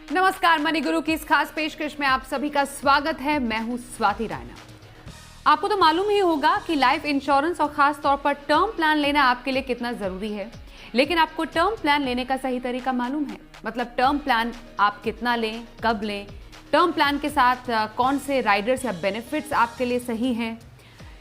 नमस्कार, मनी गुरु की इस खास पेशकश में आप सभी का स्वागत है। मैं हूं स्वाति राणा। आपको तो मालूम ही होगा कि लाइफ इंश्योरेंस और खास तौर पर टर्म प्लान लेना आपके लिए कितना जरूरी है, लेकिन आपको टर्म प्लान लेने का सही तरीका मालूम है? मतलब टर्म प्लान आप कितना लें, कब लें, टर्म प्लान के साथ कौन से राइडर्स या बेनिफिट्स आपके लिए सही हैं,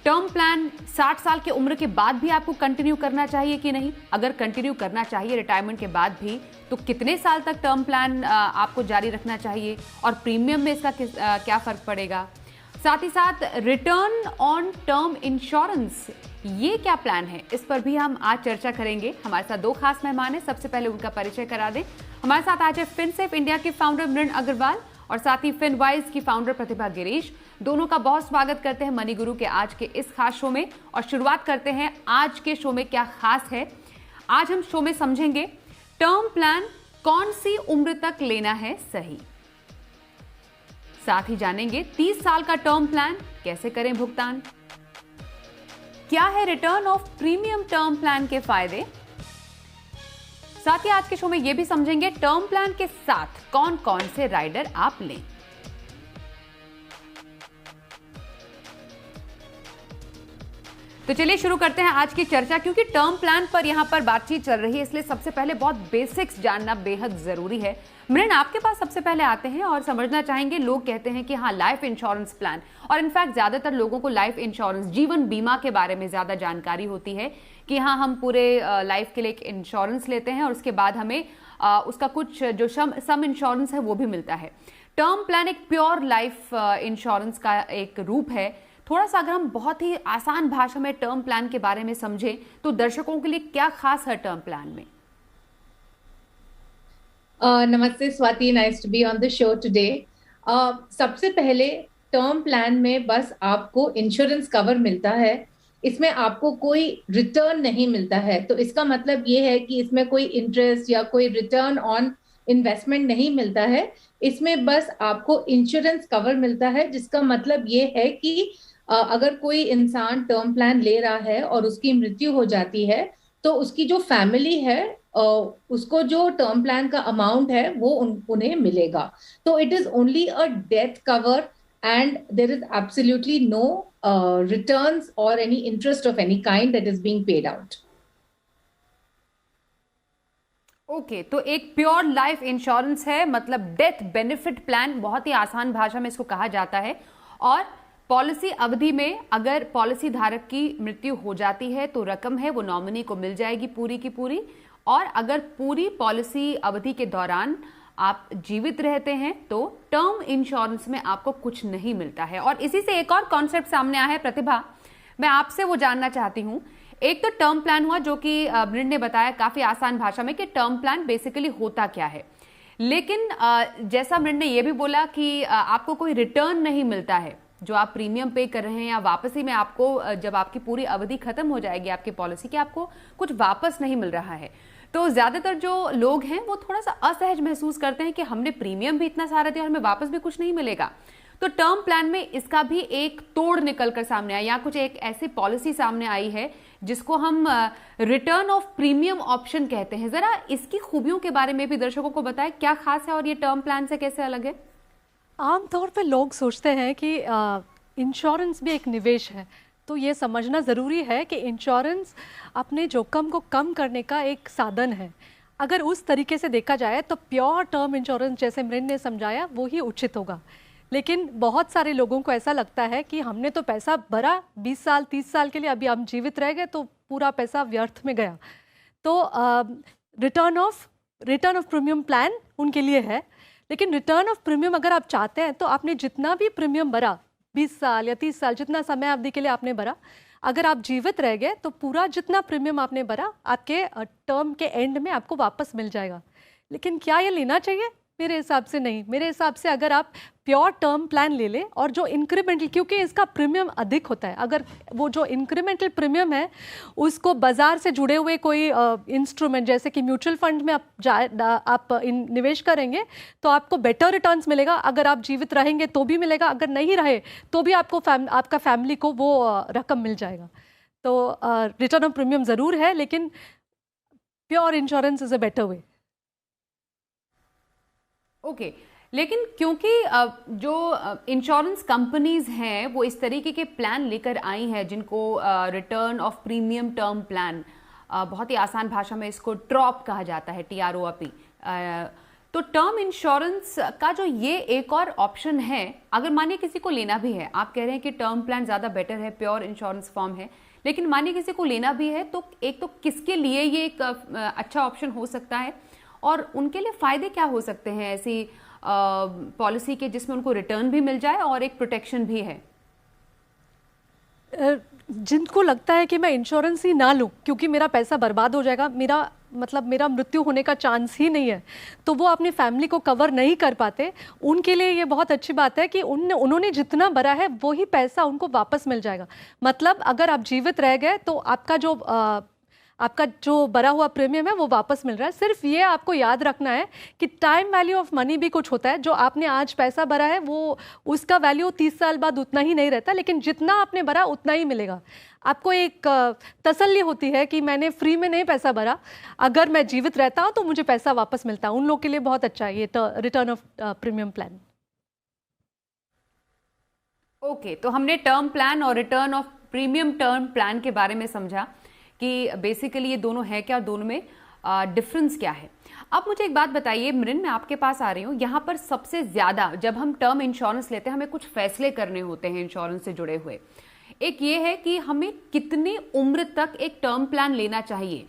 टर्म प्लान 60 साल की उम्र के बाद भी आपको कंटिन्यू करना चाहिए कि नहीं, अगर कंटिन्यू करना चाहिए रिटायरमेंट के बाद भी तो कितने साल तक टर्म प्लान आपको जारी रखना चाहिए और प्रीमियम में इसका क्या फर्क पड़ेगा, साथ ही साथ रिटर्न ऑन टर्म इंश्योरेंस ये क्या प्लान है, इस पर भी हम आज चर्चा करेंगे। हमारे साथ दो खास मेहमान हैं, सबसे पहले उनका परिचय करा दें। हमारे साथ आज है फिनसेफ इंडिया के फाउंडर मृण अग्रवाल और साथ ही फिनवाइज की फाउंडर प्रतिभा गिरीश। दोनों का बहुत स्वागत करते हैं मनी गुरु के आज के इस खास शो में और शुरुआत करते हैं आज के शो में क्या खास है। आज हम शो में समझेंगे टर्म प्लान कौन सी उम्र तक लेना है सही, साथ ही जानेंगे 30 साल का टर्म प्लान कैसे करें भुगतान, क्या है return of premium term plan के फायदे, साथ ही आज के शो में यह भी समझेंगे टर्म प्लान के साथ कौन कौन से राइडर आप लें। तो चलिए शुरू करते हैं आज की चर्चा। क्योंकि टर्म प्लान पर यहां पर बातचीत चल रही है, इसलिए सबसे पहले बहुत बेसिक्स जानना बेहद जरूरी है। मृण, आपके पास सबसे पहले आते हैं और समझना चाहेंगे, लोग कहते हैं कि हाँ लाइफ इंश्योरेंस प्लान, और इनफैक्ट ज्यादातर लोगों को लाइफ इंश्योरेंस जीवन बीमा के बारे में ज्यादा जानकारी होती है कि हाँ हम पूरे लाइफ के लिए एक इंश्योरेंस लेते हैं और उसके बाद हमें उसका कुछ जो सम इंश्योरेंस है वो भी मिलता है। टर्म प्लान एक प्योर लाइफ इंश्योरेंस का एक रूप है। थोड़ा सा अगर हम बहुत ही आसान भाषा में टर्म प्लान के बारे में समझें तो दर्शकों के लिए क्या खास है टर्म प्लान में? नमस्ते Swati, nice to be on the show today. सबसे पहले टर्म प्लान में बस आपको इंश्योरेंस कवर मिलता है, इसमें आपको कोई रिटर्न नहीं मिलता है। तो इसका मतलब ये है कि इसमें कोई इंटरेस्ट या कोई रिटर्न ऑन इन्वेस्टमेंट नहीं मिलता है। इसमें बस आपको इंश्योरेंस कवर मिलता है, जिसका मतलब ये है कि अगर कोई इंसान टर्म प्लान ले रहा है और उसकी मृत्यु हो जाती है तो उसकी जो फैमिली है उसको जो टर्म प्लान का अमाउंट है वो उन्हें मिलेगा। तो it is only a death cover and there is absolutely no returns or any interest of any kind that is being paid out. Okay, तो एक प्योर लाइफ इंश्योरेंस है, मतलब डेथ बेनिफिट प्लान, बहुत ही आसान भाषा में इसको कहा जाता है। और पॉलिसी अवधि में अगर पॉलिसी धारक की मृत्यु हो जाती है तो रकम है वो नॉमिनी को मिल जाएगी पूरी की पूरी, और अगर पूरी पॉलिसी अवधि के दौरान आप जीवित रहते हैं तो टर्म इंश्योरेंस में आपको कुछ नहीं मिलता है। और इसी से एक और कॉन्सेप्ट सामने आया है। प्रतिभा, मैं आपसे वो जानना चाहती हूं, एक तो टर्म प्लान हुआ जो कि मृण ने बताया काफी आसान भाषा में कि टर्म प्लान बेसिकली होता क्या है, लेकिन जैसा मृण ने यह भी बोला कि आपको कोई रिटर्न नहीं मिलता है, जो आप प्रीमियम पे कर रहे हैं या वापसी में आपको जब आपकी पूरी अवधि खत्म हो जाएगी आपकी पॉलिसी की, आपको कुछ वापस नहीं मिल रहा है। तो ज्यादातर जो लोग हैं वो थोड़ा सा असहज महसूस करते हैं कि हमने प्रीमियम भी इतना सारा दिया और हमें वापस भी कुछ नहीं मिलेगा। तो टर्म प्लान में इसका भी एक तोड़ निकल कर सामने आया, या कुछ एक ऐसी पॉलिसी सामने आई है जिसको हम रिटर्न ऑफ प्रीमियम ऑप्शन कहते हैं। जरा इसकी खूबियों के बारे में भी दर्शकों को बताएं, क्या खास है और ये टर्म प्लान से कैसे अलग है? आमतौर पे लोग सोचते हैं कि इंश्योरेंस भी एक निवेश है, तो ये समझना ज़रूरी है कि इंश्योरेंस अपने जोखिम को कम करने का एक साधन है। अगर उस तरीके से देखा जाए तो प्योर टर्म इंश्योरेंस जैसे मृण ने समझाया वो ही उचित होगा। लेकिन बहुत सारे लोगों को ऐसा लगता है कि हमने तो पैसा भरा 20 साल 30 साल के लिए, अभी हम जीवित रह गए तो पूरा पैसा व्यर्थ में गया। तो रिटर्न ऑफ प्रीमियम प्लान उनके लिए है। लेकिन रिटर्न ऑफ प्रीमियम अगर आप चाहते हैं तो आपने जितना भी प्रीमियम भरा 20 साल या 30 साल जितना समय अवधि के लिए आपने भरा, अगर आप जीवित रह गए तो पूरा जितना प्रीमियम आपने भरा आपके टर्म के एंड में आपको वापस मिल जाएगा। लेकिन क्या ये लेना चाहिए? मेरे हिसाब से नहीं। मेरे हिसाब से अगर आप प्योर टर्म प्लान ले लें और जो इंक्रीमेंटल, क्योंकि इसका प्रीमियम अधिक होता है, अगर वो जो इंक्रीमेंटल प्रीमियम है उसको बाजार से जुड़े हुए कोई इंस्ट्रूमेंट जैसे कि म्यूचुअल फंड में आप निवेश करेंगे तो आपको बेटर रिटर्न्स मिलेगा। अगर आप जीवित रहेंगे तो भी मिलेगा, अगर नहीं रहे तो भी आपको आपका फैमिली को वो रकम मिल जाएगा। तो रिटर्न ऑफ प्रीमियम ज़रूर है, लेकिन pure insurance is a better way. Okay, लेकिन क्योंकि जो इंश्योरेंस कंपनीज हैं वो इस तरीके के प्लान लेकर आई हैं जिनको return of premium term plan, बहुत ही आसान भाषा में इसको ट्रॉप कहा जाता है, TROP। तो टर्म इंश्योरेंस का जो ये एक और ऑप्शन है, अगर मानिए किसी को लेना भी है, आप कह रहे हैं कि टर्म प्लान ज़्यादा बेटर है, प्योर इंश्योरेंस फॉर्म है, लेकिन मानिए किसी को लेना भी है तो एक तो किसके लिए ये एक अच्छा ऑप्शन हो सकता है और उनके लिए फ़ायदे क्या हो सकते हैं ऐसी पॉलिसी के जिसमें उनको रिटर्न भी मिल जाए और एक प्रोटेक्शन भी है? जिनको लगता है कि मैं इंश्योरेंस ही ना लूं क्योंकि मेरा पैसा बर्बाद हो जाएगा, मेरा मृत्यु होने का चांस ही नहीं है, तो वो अपनी फैमिली को कवर नहीं कर पाते, उनके लिए ये बहुत अच्छी बात है कि उन्होंने जितना भरा है वही पैसा उनको वापस मिल जाएगा। मतलब अगर आप जीवित रह गए तो आपका जो भरा हुआ प्रीमियम है वो वापस मिल रहा है। सिर्फ ये आपको याद रखना है कि टाइम वैल्यू ऑफ मनी भी कुछ होता है। जो आपने आज पैसा भरा है वो उसका वैल्यू 30 साल बाद उतना ही नहीं रहता, लेकिन जितना आपने भरा उतना ही मिलेगा। आपको एक तसल्ली होती है कि मैंने फ्री में नहीं पैसा भरा, अगर मैं जीवित रहता हूँ तो मुझे पैसा वापस मिलता है। उन लोगों के लिए बहुत अच्छा है ये return of premium plan. Okay, तो हमने टर्म प्लान और return of premium term plan के बारे में समझा कि बेसिकली ये दोनों है क्या और दोनों में डिफरेंस क्या है। अब मुझे एक बात बताइए मृन, मैं आपके पास आ रही हूँ। यहाँ पर सबसे ज़्यादा जब हम टर्म इंश्योरेंस लेते हैं हमें कुछ फैसले करने होते हैं इंश्योरेंस से जुड़े हुए। एक ये है कि हमें कितनी उम्र तक एक टर्म प्लान लेना चाहिए।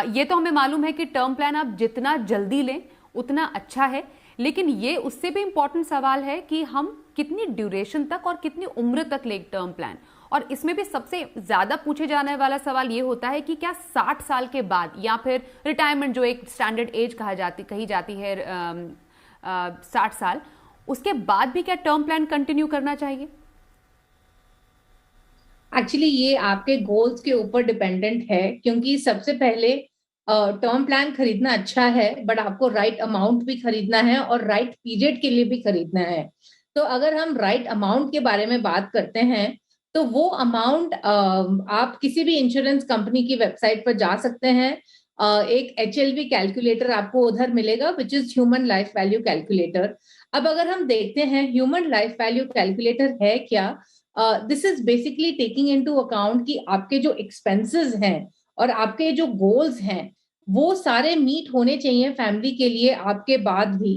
ये तो हमें मालूम है कि टर्म प्लान आप जितना जल्दी लें उतना अच्छा है, लेकिन ये उससे भी इम्पोर्टेंट सवाल है कि हम कितनी ड्यूरेशन तक और कितनी उम्र तक लें टर्म प्लान। और इसमें भी सबसे ज्यादा पूछे जाने वाला सवाल ये होता है कि क्या 60 साल के बाद या फिर रिटायरमेंट जो एक स्टैंडर्ड एज कही जाती है 60 साल, उसके बाद भी क्या टर्म प्लान कंटिन्यू करना चाहिए? एक्चुअली ये आपके गोल्स के ऊपर डिपेंडेंट है, क्योंकि सबसे पहले टर्म प्लान खरीदना अच्छा है, बट आपको राइट अमाउंट भी खरीदना है और राइट पीरियड के लिए भी खरीदना है। तो अगर हम राइट अमाउंट के बारे में बात करते हैं तो वो अमाउंट आप किसी भी इंश्योरेंस कंपनी की वेबसाइट पर जा सकते हैं। एक HLV कैलकुलेटर आपको उधर मिलेगा, which is human life value calculator. अब अगर हम देखते हैं ह्यूमन लाइफ वैल्यू कैलकुलेटर है क्या, this is basically taking into account कि आपके जो एक्सपेंसेस हैं और आपके जो गोल्स हैं वो सारे मीट होने चाहिए फैमिली के लिए आपके बाद भी।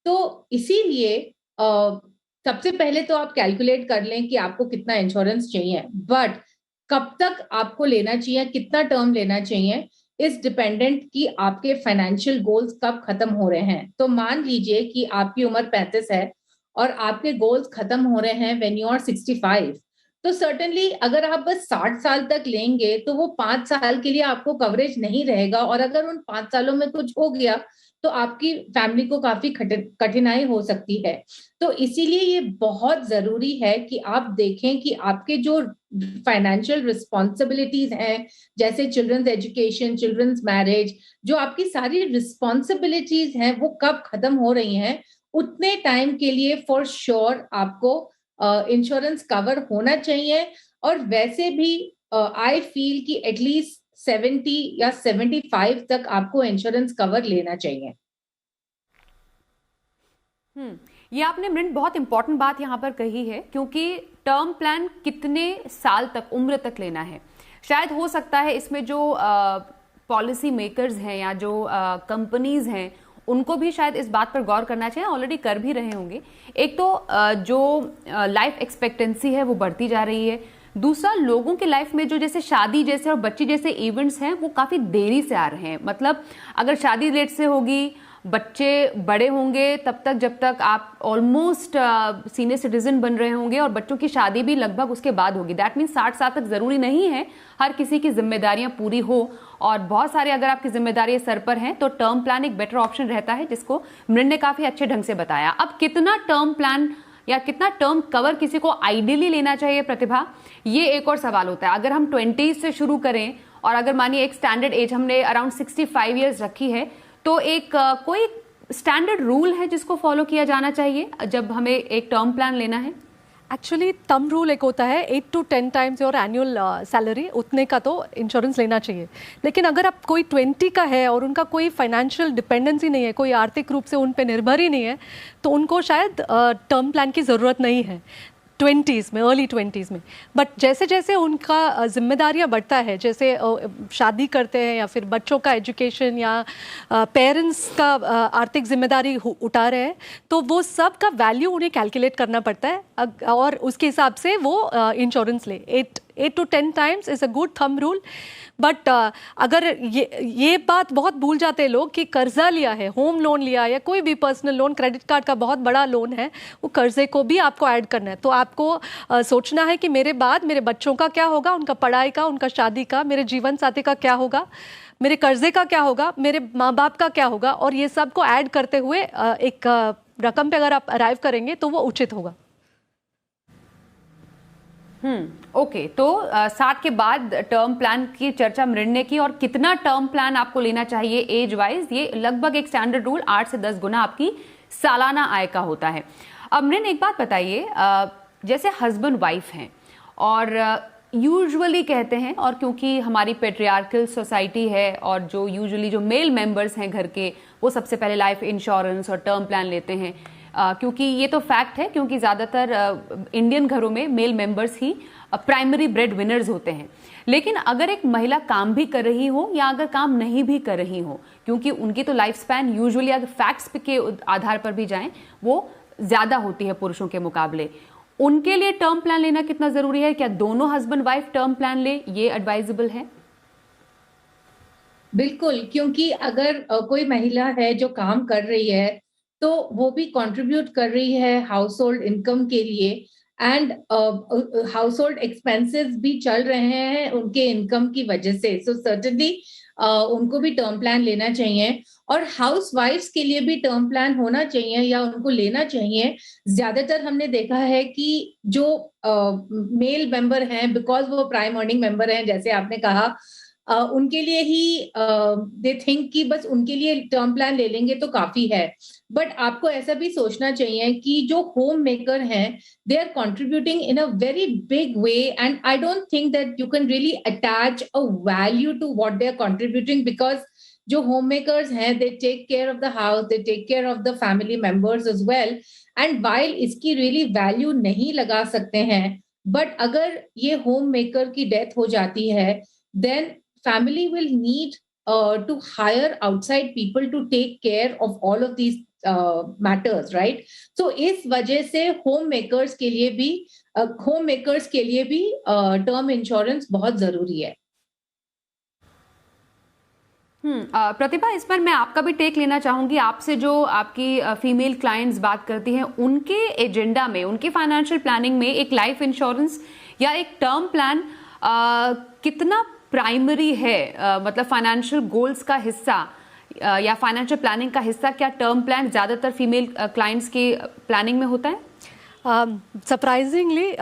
तो इसीलिए सबसे पहले तो आप कैलकुलेट कर लें कि आपको कितना इंश्योरेंस चाहिए, बट कब तक आपको लेना चाहिए, कितना टर्म लेना चाहिए, इस डिपेंडेंट कि आपके फाइनेंशियल गोल्स कब खत्म हो रहे हैं। तो मान लीजिए कि आपकी उम्र 35 है और आपके गोल्स खत्म हो रहे हैं व्हेन यू आर 65, तो सर्टेनली अगर आप बस 60 साल तक लेंगे तो वो 5 साल के लिए आपको कवरेज नहीं रहेगा, और अगर उन 5 सालों में कुछ हो गया तो आपकी फैमिली को काफी कठिनाई हो सकती है। तो इसीलिए ये बहुत जरूरी है कि आप देखें कि आपके जो फाइनेंशियल रिस्पॉन्सिबिलिटीज हैं, जैसे चिल्ड्रंस एजुकेशन, चिल्ड्रंस मैरिज, जो आपकी सारी रिस्पॉन्सिबिलिटीज हैं वो कब खत्म हो रही हैं, उतने टाइम के लिए फॉर श्योर आपको इंश्योरेंस कवर होना चाहिए। और वैसे भी आई फील कि एटलीस्ट 70 या 75 तक आपको इंश्योरेंस कवर लेना चाहिए। ये आपने मृण बहुत इंपॉर्टेंट बात यहाँ पर कही है, क्योंकि टर्म प्लान कितने साल तक, उम्र तक लेना है। शायद हो सकता है इसमें जो पॉलिसी मेकर्स हैं या जो कंपनीज हैं उनको भी शायद इस बात पर गौर करना चाहिए, ऑलरेडी कर भी रहे होंगे। एक तो जो लाइफ एक्सपेक्टेंसी है वो बढ़ती जा रही है, दूसरा लोगों के लाइफ में जो जैसे शादी जैसे और बच्ची जैसे इवेंट्स हैं वो काफ़ी देरी से आ रहे हैं। मतलब अगर शादी लेट से होगी, बच्चे बड़े होंगे तब तक जब तक आप ऑलमोस्ट सीनियर सिटीजन बन रहे होंगे, और बच्चों की शादी भी लगभग उसके बाद होगी। दैट मीन्स 60 साल तक ज़रूरी नहीं है हर किसी की जिम्मेदारियां पूरी हो, और बहुत सारे अगर आपकी जिम्मेदारियां सर पर हैं तो टर्म प्लान एक बेटर ऑप्शन रहता है, जिसको मृण ने काफ़ी अच्छे ढंग से बताया। अब कितना टर्म प्लान या कितना टर्म कवर किसी को आइडियली लेना चाहिए प्रतिभा, ये एक और सवाल होता है। अगर हम 20 से शुरू करें और अगर मानिए एक स्टैंडर्ड एज हमने अराउंड 65 ईयर्स रखी है, तो एक कोई स्टैंडर्ड रूल है जिसको फॉलो किया जाना चाहिए जब हमें एक टर्म प्लान लेना है? एक्चुअली थंब रूल एक होता है 8 to 10 times your annual salary, उतने का तो इंश्योरेंस लेना चाहिए। लेकिन अगर आप कोई 20 का है और उनका कोई फाइनेंशियल डिपेंडेंसी नहीं है, कोई आर्थिक रूप से उन पे निर्भर ही नहीं है, तो उनको शायद टर्म प्लान की ज़रूरत नहीं है 20s में, अर्ली 20s में। बट जैसे जैसे उनका जिम्मेदारियां बढ़ता है, जैसे शादी करते हैं या फिर बच्चों का एजुकेशन या पेरेंट्स का आर्थिक जिम्मेदारी उठा रहे हैं, तो वो सब का वैल्यू उन्हें कैलकुलेट करना पड़ता है और उसके हिसाब से वो इंश्योरेंस ले। 8 to 10 times is a good thumb rule. But अगर ये बात बहुत भूल जाते हैं लोग कि कर्जा लिया है, होम लोन लिया या कोई भी पर्सनल लोन, क्रेडिट कार्ड का बहुत बड़ा लोन है, वो कर्जे को भी आपको ऐड करना है। तो आपको सोचना है कि मेरे बाद मेरे बच्चों का क्या होगा, उनका पढ़ाई का, उनका शादी का, मेरे जीवन साथी का क्या होगा, मेरे कर्जे का क्या होगा, मेरे माँ बाप का क्या होगा, और ये सब को ऐड करते हुए एक रकम पे अगर आप अराइव करेंगे तो वो उचित होगा। ओके, तो 60 के बाद टर्म प्लान की चर्चा मृण ने की, और कितना टर्म प्लान आपको लेना चाहिए एज वाइज, ये लगभग एक स्टैंडर्ड रूल 8 से 10 गुना आपकी सालाना आय का होता है। अब मृण एक बात बताइए, जैसे हस्बैंड वाइफ हैं और यूजुअली कहते हैं, और क्योंकि हमारी पेट्रियार्कल सोसाइटी है और जो यूजुअली जो मेल मेंबर्स हैं घर के, वो सबसे पहले लाइफ इंश्योरेंस और टर्म प्लान लेते हैं, क्योंकि ये तो फैक्ट है, क्योंकि ज़्यादातर इंडियन घरों में मेल मेंबर्स ही प्राइमरी ब्रेड विनर्स होते हैं। लेकिन अगर एक महिला काम भी कर रही हो या अगर काम नहीं भी कर रही हो, क्योंकि उनकी तो लाइफ स्पैन यूजुअली अगर फैक्ट्स के आधार पर भी जाएं वो ज़्यादा होती है पुरुषों के मुकाबले, उनके लिए टर्म प्लान लेना कितना ज़रूरी है? क्या दोनों हस्बैंड वाइफ टर्म प्लान ले, ये एडवाइजेबल है? बिल्कुल, क्योंकि अगर कोई महिला है जो काम कर रही है तो वो भी कंट्रीब्यूट कर रही है हाउस होल्ड इनकम के लिए, एंड हाउस होल्ड एक्सपेंसेस भी चल रहे हैं उनके इनकम की वजह से। सो सर्टेनली उनको भी टर्म प्लान लेना चाहिए, और हाउस वाइफ्स के लिए भी टर्म प्लान होना चाहिए या उनको लेना चाहिए। ज्यादातर हमने देखा है कि जो मेल मेंबर हैं, बिकॉज वो प्राइम अर्निंग मेंबर हैं, जैसे आपने कहा, उनके लिए ही दे थिंक कि बस उनके लिए टर्म प्लान ले लेंगे तो काफी है। बट आपको ऐसा भी सोचना चाहिए कि जो होम मेकर हैं, they are contributing in a very big way, and I don't think that you can really attach a value to what they are contributing, because जो होम मेकर्स हैं, they take care of the house, they take care of the family members as well, and while इसकी really value नहीं लगा सकते हैं, but अगर ये home maker की डेथ हो जाती है, then family will need to hire outside people to take care of all of these matters, right? So इस वजह से होम मेकर्स के लिए भी टर्म इंश्योरेंस बहुत जरूरी है। प्रतिभा, इस पर मैं आपका भी टेक लेना चाहूंगी आपसे। जो आपकी फीमेल क्लाइंट्स बात करती हैं, उनके एजेंडा में, उनके फाइनेंशियल प्लानिंग में एक लाइफ इंश्योरेंस या एक टर्म प्लान कितना प्राइमरी है? मतलब फाइनेंशियल गोल्स का हिस्सा या फाइनेंशियल प्लानिंग का हिस्सा क्या टर्म प्लान ज्यादातर फीमेल क्लाइंट्स के प्लानिंग में होता है? सरप्राइजिंगली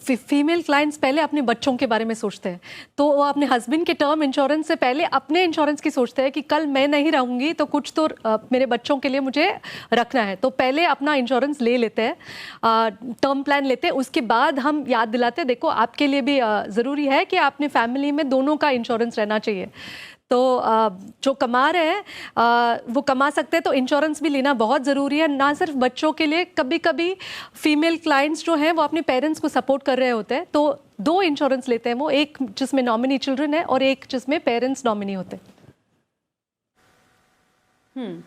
फीमेल क्लाइंट्स पहले अपने बच्चों के बारे में सोचते हैं, तो वो अपने हस्बैंड के टर्म इंश्योरेंस से पहले अपने इंश्योरेंस की सोचते हैं कि कल मैं नहीं रहूँगी तो कुछ तो मेरे बच्चों के लिए मुझे रखना है, तो पहले अपना इंश्योरेंस ले लेते हैं, टर्म प्लान लेते हैं। उसके बाद हम याद दिलाते हैं, देखो आपके लिए भी ज़रूरी है कि अपने फैमिली में दोनों का इंश्योरेंस रहना चाहिए। तो जो कमा रहे हैं वो कमा सकते हैं, तो इंश्योरेंस भी लेना बहुत ज़रूरी है, ना सिर्फ बच्चों के लिए। कभी कभी फीमेल क्लाइंट्स जो हैं वो अपने पेरेंट्स को सपोर्ट कर रहे होते हैं, तो 2 इंश्योरेंस लेते हैं वो, एक जिसमें नॉमिनी चिल्ड्रन है और एक जिसमें पेरेंट्स नॉमिनी होते हैं।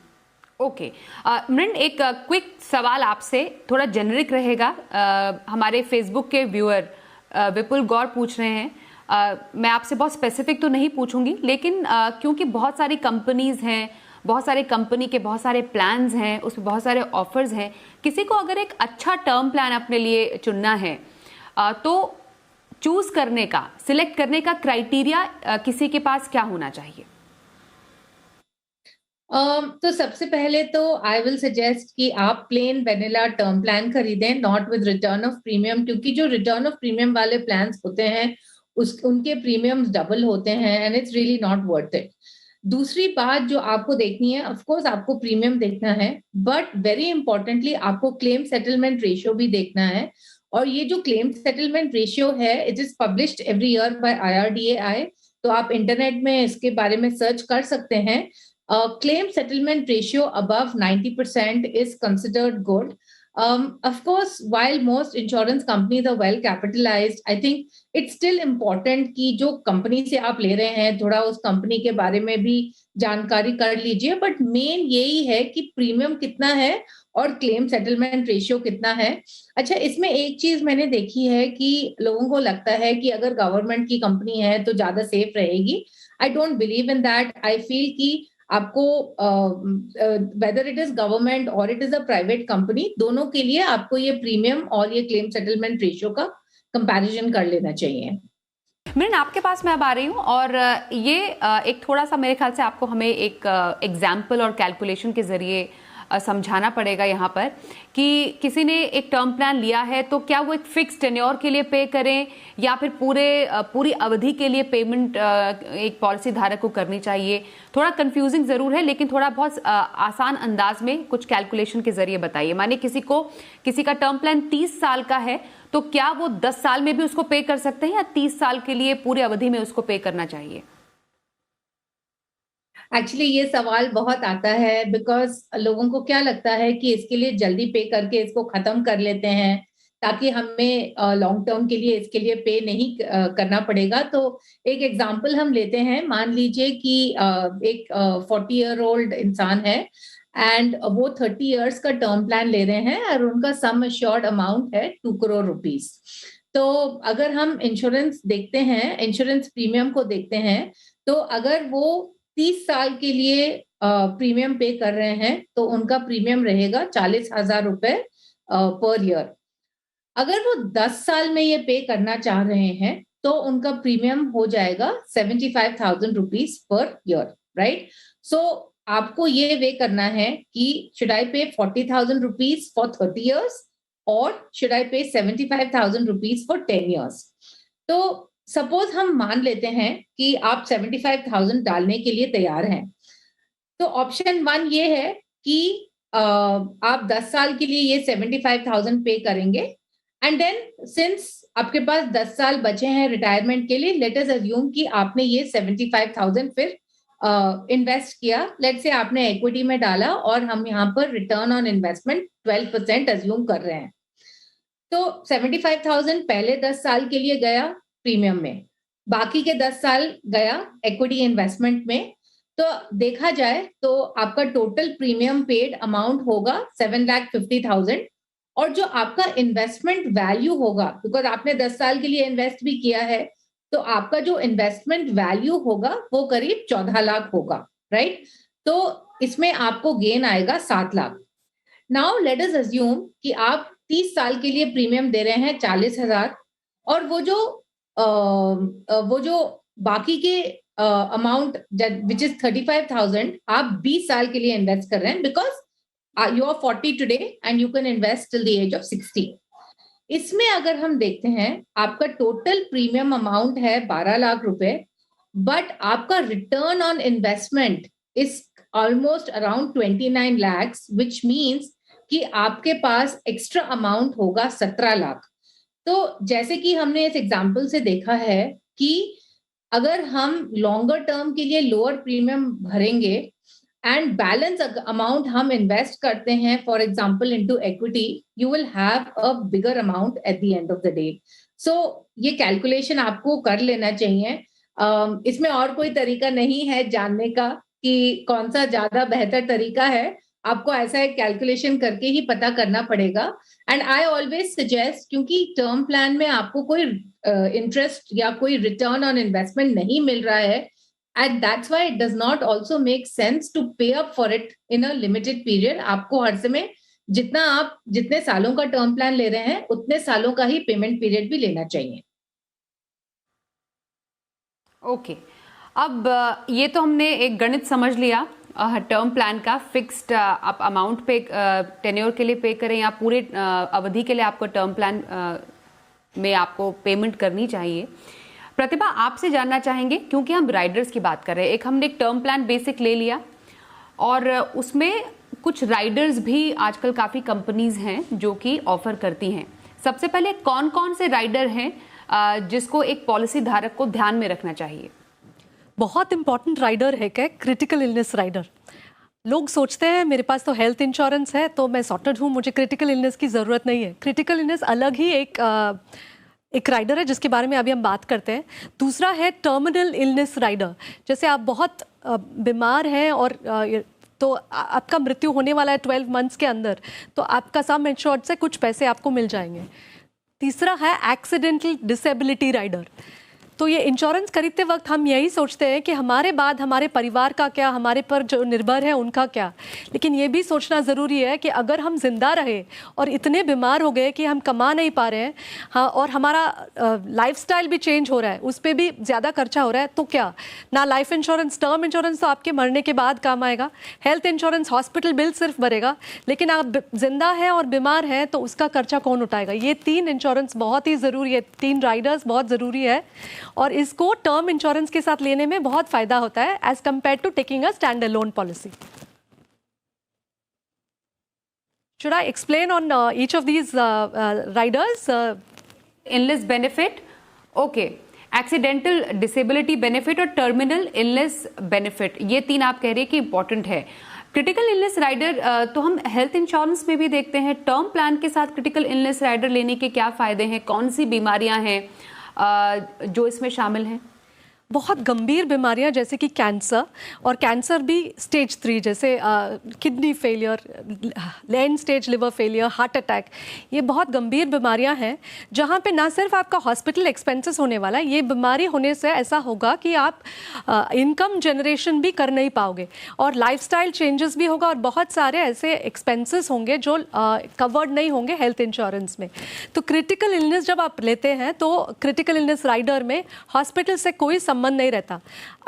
ओके मृण, एक क्विक सवाल आपसे, थोड़ा जेनरिक रहेगा। हमारे फेसबुक के व्यूअर विपुल गौर पूछ रहे हैं, मैं आपसे बहुत स्पेसिफिक तो नहीं पूछूंगी, लेकिन क्योंकि बहुत सारी कंपनीज हैं, बहुत सारे कंपनी के बहुत सारे प्लान्स हैं, उसमें बहुत सारे ऑफर्स हैं, किसी को अगर एक अच्छा टर्म प्लान अपने लिए चुनना है तो चूज करने का, सिलेक्ट करने का क्राइटेरिया किसी के पास क्या होना चाहिए? तो सबसे पहले तो आई विल सजेस्ट कि आप प्लेन वेनिला टर्म प्लान खरीदें, not with return of premium, क्योंकि जो रिटर्न ऑफ प्रीमियम वाले प्लान्स होते हैं उनके प्रीमियम्स डबल होते हैं, and it's really not worth it. दूसरी बात जो आपको देखनी है, ऑफ कोर्स आपको प्रीमियम देखना है, बट वेरी इंपॉर्टेंटली आपको क्लेम सेटलमेंट रेशियो भी देखना है, और ये जो क्लेम सेटलमेंट रेशियो है, it is published every year by IRDAI, तो आप इंटरनेट में इसके बारे में सर्च कर सकते हैं। Claim settlement ratio above 90% is considered good. Of course, while most insurance companies are well capitalized, I think it's still important कि जो कंपनी से आप ले रहे हैं थोड़ा उस कंपनी के बारे में भी जानकारी कर लीजिए, बट मेन यही है कि प्रीमियम कितना है और क्लेम सेटलमेंट रेशियो कितना है. अच्छा, इसमें एक चीज मैंने देखी है कि लोगों को लगता है कि अगर गवर्नमेंट की कंपनी है तो ज्यादा सेफ रहेगी. I don't believe in that. I feel कि आपको वेदर इट इज गवर्नमेंट और it is a private company, दोनों के लिए आपको ये प्रीमियम और ये क्लेम सेटलमेंट रेशियो का कंपैरिजन कर लेना चाहिए. मृन, आपके पास मैं अब आ रही हूँ और ये एक थोड़ा सा मेरे ख्याल से आपको हमें एक एग्जाम्पल और कैलकुलेशन के जरिए समझाना पड़ेगा यहाँ पर कि किसी ने एक टर्म प्लान लिया है तो क्या वो एक फिक्स टेन्योर के लिए पे करें या फिर पूरी अवधि के लिए पेमेंट एक पॉलिसी धारक को करनी चाहिए. थोड़ा कंफ्यूजिंग जरूर है, लेकिन थोड़ा बहुत आसान अंदाज में कुछ कैलकुलेशन के जरिए बताइए. माने किसी का टर्म प्लान 30 साल का है तो क्या वो 10 साल में भी उसको पे कर सकते हैं या 30 साल के लिए पूरी अवधि में उसको पे करना चाहिए? एक्चुअली ये सवाल बहुत आता है बिकॉज लोगों को क्या लगता है कि इसके लिए जल्दी पे करके इसको खत्म कर लेते हैं ताकि हमें लॉन्ग टर्म के लिए इसके लिए पे नहीं करना पड़ेगा. तो एक एग्जांपल हम लेते हैं. मान लीजिए कि एक 40-year-old इंसान है एंड वो 30 इयर्स का टर्म प्लान ले रहे हैं और उनका सम एश्योर्ड अमाउंट है 2 करोड़ रुपीस. तो अगर हम इंश्योरेंस देखते हैं, इंश्योरेंस प्रीमियम को देखते हैं, तो अगर वो 30 साल के लिए प्रीमियम पे कर रहे हैं तो उनका प्रीमियम रहेगा 40,000 रुपए पर ईयर. अगर वो 10 साल में ये पे करना चाह रहे हैं तो उनका प्रीमियम हो जाएगा 75,000 रुपीज पर ईयर. राइट. सो आपको ये वे करना है कि शुड आई पे 40,000 रुपीज फॉर 30 इयर्स और शुड आई पे 75,000 रुपीज फॉर 10 इयर्स. तो सपोज हम मान लेते हैं कि आप 75,000 डालने के लिए तैयार हैं. तो ऑप्शन 1 ये है कि आप 10 साल के लिए ये 75,000 पे करेंगे एंड देन सिंस आपके पास 10 साल बचे हैं रिटायरमेंट के लिए, लेट अस अज्यूम कि आपने ये 75,000 फिर इन्वेस्ट किया. लेट से आपने इक्विटी में डाला और हम यहाँ पर रिटर्न ऑन इन्वेस्टमेंट 12% अज्यूम कर रहे हैं. तो 75,000 पहले 10 साल के लिए गया प्रीमियम में, बाकी के 10 साल गया इक्विटी इन्वेस्टमेंट में. तो देखा जाए तो आपका टोटल प्रीमियम पेड अमाउंट होगा 7,50,000 और जो आपका इन्वेस्टमेंट वैल्यू होगा, बिकॉज आपने 10 साल के लिए इन्वेस्ट भी किया है, तो आपका जो इन्वेस्टमेंट वैल्यू होगा वो करीब 14 लाख होगा. राइट. तो इसमें आपको गेन आएगा 7 lakh. Now let us assume कि आप 30 साल के लिए प्रीमियम दे रहे हैं 40,000 और वो जो बाकी के अमाउंट विच इज 35,000 आप 20 साल के लिए इन्वेस्ट कर रहे हैं because you are 40 today and you can invest till the age of 60. इसमें अगर हम देखते हैं आपका टोटल प्रीमियम अमाउंट है 12 लाख रुपए, बट आपका return on investment is almost around 29 lakhs, which means कि आपके पास एक्स्ट्रा अमाउंट होगा 17 लाख. तो जैसे कि हमने इस एग्जाम्पल से देखा है कि अगर हम लॉन्गर टर्म के लिए लोअर प्रीमियम भरेंगे एंड बैलेंस अमाउंट हम इन्वेस्ट करते हैं for example into equity, you will have a bigger amount at the end of the day. So ये कैलकुलेशन आपको कर लेना चाहिए. इसमें और कोई तरीका नहीं है जानने का कि कौन सा ज्यादा बेहतर तरीका है. आपको ऐसा एक कैलकुलेशन करके ही पता करना पड़ेगा. एंड आई ऑलवेज सजेस्ट, क्योंकि टर्म प्लान में आपको कोई इंटरेस्ट या कोई रिटर्न ऑन इन्वेस्टमेंट नहीं मिल रहा है, and that's why it does not also make sense to pay up for it in a limited period. आपको हर समय जितने सालों का टर्म प्लान ले रहे हैं उतने सालों का ही पेमेंट पीरियड भी लेना चाहिए. ओके. अब ये तो हमने एक गणित समझ लिया टर्म प्लान का. फिक्स्ड आप अमाउंट पे टेन्योर के लिए पे करें या पूरे अवधि के लिए आपको टर्म प्लान में आपको पेमेंट करनी चाहिए. प्रतिभा, आपसे जानना चाहेंगे, क्योंकि हम राइडर्स की बात कर रहे हैं, हमने एक टर्म प्लान बेसिक ले लिया और उसमें कुछ राइडर्स भी आजकल काफ़ी कंपनीज हैं जो कि ऑफर करती हैं. सबसे पहले कौन कौन से राइडर हैं जिसको एक पॉलिसी धारक को ध्यान में रखना चाहिए? बहुत इंपॉर्टेंट राइडर है क्या क्रिटिकल इलनेस राइडर। लोग सोचते हैं मेरे पास तो हेल्थ इंश्योरेंस है तो मैं सॉर्टेड हूँ, मुझे क्रिटिकल इलनेस की ज़रूरत नहीं है। क्रिटिकल इलनेस अलग ही एक राइडर है जिसके बारे में अभी हम बात करते हैं। दूसरा है टर्मिनल इलनेस राइडर, जैसे आप बहुत बीमार हैं और तो आपका मृत्यु होने वाला है 12 मंथ्स के अंदर, तो आपका सम इंश्योर्ड से कुछ पैसे आपको मिल जाएंगे। तीसरा है एक्सीडेंटल डिसेबिलिटी राइडर। तो ये इंश्योरेंस खरीदते वक्त हम यही सोचते हैं कि हमारे बाद हमारे परिवार का क्या, हमारे पर जो निर्भर है उनका क्या, लेकिन ये भी सोचना ज़रूरी है कि अगर हम जिंदा रहे और इतने बीमार हो गए कि हम कमा नहीं पा रहे हैं, हाँ, और हमारा लाइफस्टाइल भी चेंज हो रहा है, उस पर भी ज़्यादा खर्चा हो रहा है, तो क्या ना लाइफ इंश्योरेंस, टर्म इंश्योरेंस तो आपके मरने के बाद काम आएगा, हेल्थ इंश्योरेंस हॉस्पिटल बिल सिर्फ भरेगा, लेकिन आप जिंदा हैं और बीमार हैं तो उसका खर्चा कौन उठाएगा। ये 3 इंश्योरेंस बहुत ही ज़रूरी है, 3 राइडर्स बहुत ज़रूरी है और इसको टर्म इंश्योरेंस के साथ लेने में बहुत फायदा होता है as compare to taking a stand alone policy. Should I explain on each of these riders? Illness benefit, okay, accidental disability benefit और टर्मिनल इलनेस बेनिफिट, ये 3 आप कह रहे हैं कि इंपॉर्टेंट है। क्रिटिकल इलनेस राइडर तो हम हेल्थ इंश्योरेंस में भी देखते हैं। टर्म प्लान के साथ क्रिटिकल इलनेस राइडर लेने के क्या फायदे हैं, कौन सी बीमारियां हैं जो इसमें शामिल हैं? बहुत गंभीर बीमारियां जैसे कि कैंसर, और कैंसर भी स्टेज 3 जैसे kidney failure, and stage liver failure, heart attack, ये बहुत गंभीर बीमारियां हैं जहां पे ना सिर्फ आपका हॉस्पिटल एक्सपेंसेस होने वाला है, ये बीमारी होने से ऐसा होगा कि आप इनकम जनरेशन भी कर नहीं पाओगे और लाइफस्टाइल चेंजेस भी होगा और बहुत सारे ऐसे एक्सपेंसेस होंगे जो कवर्ड नहीं होंगे हेल्थ इंश्योरेंस में। तो क्रिटिकल इलनेस जब आप लेते हैं तो क्रिटिकल इलनेस राइडर में हॉस्पिटल से कोई संबंध नहीं रहता।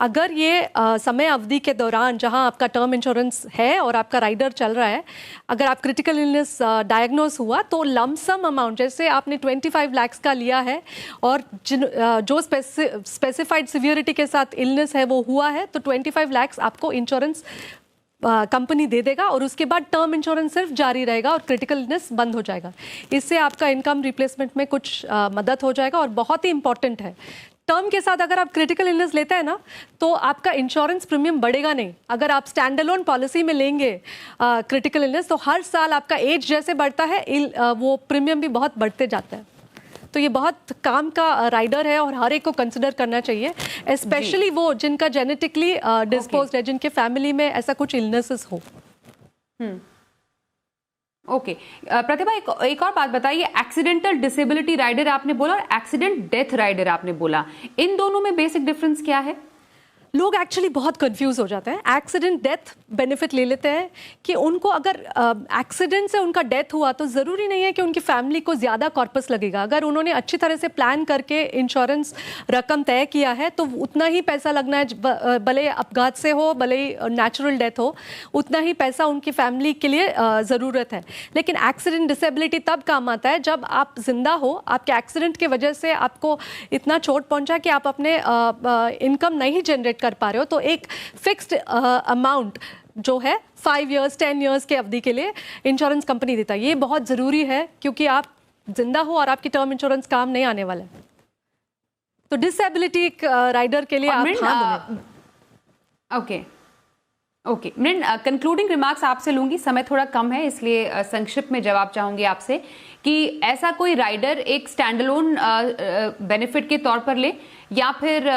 अगर ये समय अवधि के दौरान जहां आपका टर्म इंश्योरेंस है और आपका राइडर चल रहा है, अगर आप क्रिटिकल इलनेस डायग्नोस हुआ तो लमसम अमाउंट, जैसे आपने 25 लाख का लिया है और जो स्पेसिफाइड सिवियरिटी के साथ इलनेस है वो हुआ है, तो 25 लाख आपको इंश्योरेंस कंपनी दे देगा और उसके बाद टर्म इंश्योरेंस सिर्फ जारी रहेगा और क्रिटिकल इलनेस बंद हो जाएगा। इससे आपका इनकम रिप्लेसमेंट में कुछ मदद हो जाएगा और बहुत ही इंपॉर्टेंट है। टर्म के साथ अगर आप क्रिटिकल इलनेस लेते हैं ना तो आपका इंश्योरेंस प्रीमियम बढ़ेगा नहीं। अगर आप स्टैंड अलोन पॉलिसी में लेंगे क्रिटिकल इलनेस तो हर साल आपका एज जैसे बढ़ता है वो प्रीमियम भी बहुत बढ़ते जाता है। तो ये बहुत काम का राइडर है और हर एक को कंसिडर करना चाहिए, स्पेशली वो जिनका जेनेटिकली डिस्पोज्ड है, जिनके फैमिली में ऐसा कुछ इलनेसेस हो। ओके प्रतिभा, एक और बात बताइए, एक्सीडेंटल डिसेबिलिटी राइडर आपने बोला और एक्सीडेंट डेथ राइडर आपने बोला, इन दोनों में बेसिक डिफरेंस क्या है? लोग एक्चुअली बहुत कंफ्यूज हो जाते हैं। एक्सीडेंट डेथ बेनिफिट ले लेते हैं कि उनको अगर एक्सीडेंट से उनका डेथ हुआ तो ज़रूरी नहीं है कि उनकी फैमिली को ज़्यादा कॉर्पस लगेगा। अगर उन्होंने अच्छी तरह से प्लान करके इंश्योरेंस रकम तय किया है तो उतना ही पैसा लगना है, भले अपघात से हो भले ही नेचुरल डेथ हो, उतना ही पैसा उनकी फैमिली के लिए ज़रूरत है। लेकिन एक्सीडेंट डिसेबिलिटी तब काम आता है जब आप जिंदा हो, आपके एक्सीडेंट की वजह से आपको इतना चोट पहुँचा कि आप अपने इनकम नहीं जनरेट कर पा रहे हो, तो एक फिक्स्ड अमाउंट जो है 5 इयर्स 10 इयर्स के अवधि के लिए इंश्योरेंस कंपनी देता है। ये बहुत ज़रूरी है क्योंकि आप जिंदा हो और आपकी टर्म इंश्योरेंस काम नहीं आने वाला है। तो डिसेबिलिटी राइडर के लिए आप ओके मृण, कंक्लूडिंग रिमार्क्स आपसे लूंगी, समय थोड़ा कम है इसलिए संक्षिप्त में जवाब चाहूंगी आपसे कि ऐसा कोई राइडर एक स्टैंडअलोन बेनिफिट के तौर पर ले या फिर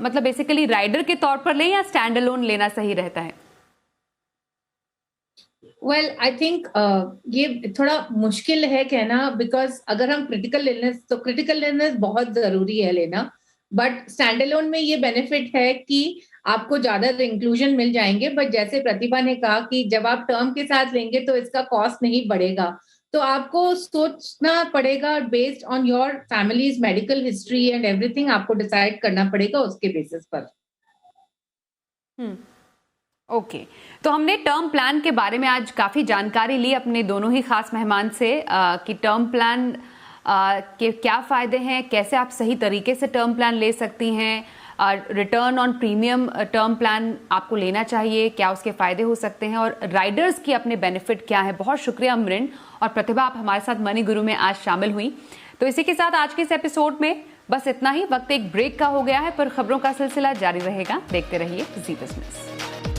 मतलब बेसिकली राइडर के तौर पर ले या स्टैंडअलोन लेना सही रहता है? वेल आई थिंक ये थोड़ा मुश्किल है कहना, बिकॉज अगर हम क्रिटिकल इलनेस, तो क्रिटिकल इलनेस बहुत जरूरी है लेना, बट स्टैंडअलोन में ये बेनिफिट है कि आपको ज्यादा इंक्लूजन मिल जाएंगे। बट जैसे प्रतिभा ने कहा कि जब आप टर्म के साथ लेंगे तो इसका कॉस्ट नहीं बढ़ेगा, तो आपको सोचना पड़ेगा based on your families medical history and everything, आपको डिसाइड करना पड़ेगा उसके बेसिस पर। ओके तो हमने टर्म प्लान के बारे में आज काफी जानकारी ली अपने दोनों ही खास मेहमान से कि टर्म प्लान के क्या फायदे हैं, कैसे आप सही तरीके से टर्म प्लान ले सकती हैं, return on premium term plan आपको लेना चाहिए, क्या उसके फायदे हो सकते हैं और राइडर्स की अपने बेनिफिट क्या है। बहुत शुक्रिया अमरिन और प्रतिभा, आप हमारे साथ मनी गुरु में आज शामिल हुई। तो इसी के साथ आज के इस एपिसोड में बस इतना ही। वक्त एक ब्रेक का हो गया है, पर खबरों का सिलसिला जारी रहेगा। देखते रहिए जी बिजनेस।